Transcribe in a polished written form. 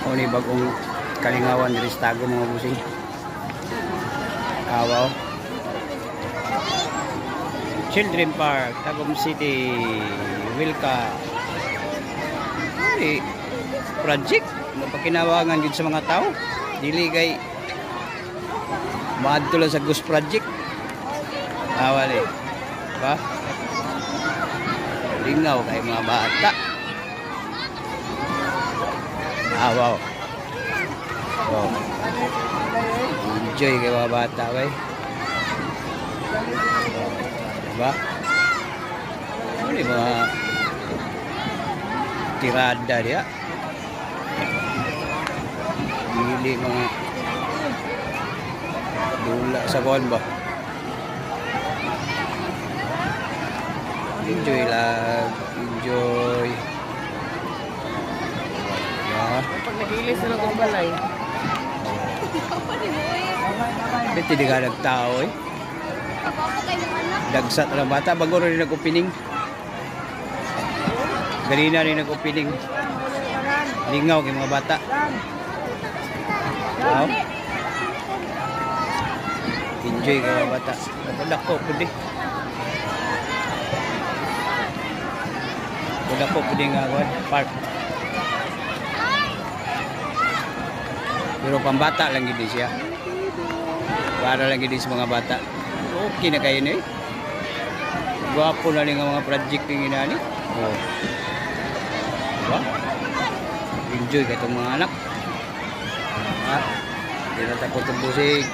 O ni bagong kalingawan diri sa Tago mga busing. Kawaw. Children Park, Tagum City. Wilka. Ay, project napakinawangan gid sa mga tao. Dili kay maadto lang sa Ghost Project. Awali. Ba? Lingaw kay mga bata. Wow. Oh. Enjoy kay mga bata, bay. Diba? Ano yung mga tirada dia? Hindi mga dula sa kuwan ba? Enjoy lang. Enjoy. Pag nag-ilis sila kong balay. Dito di ka nagtao eh. Dagsat lang bata. Bago rin nag-opening. Ganina rin nag-opening. Lingaw kay mga bata. Wow. Enjoy kay mga bata. Napadak ko po di. Napadak ko po di nga park. Pero pambata lang gini siya. Para lang gini sa mga bata. Okay na kayo na eh. Gwapo na rin ang mga project ng inani. Oh. Diba? Enjoy ka itong mga anak. Ha? Hindi na takot ang busig.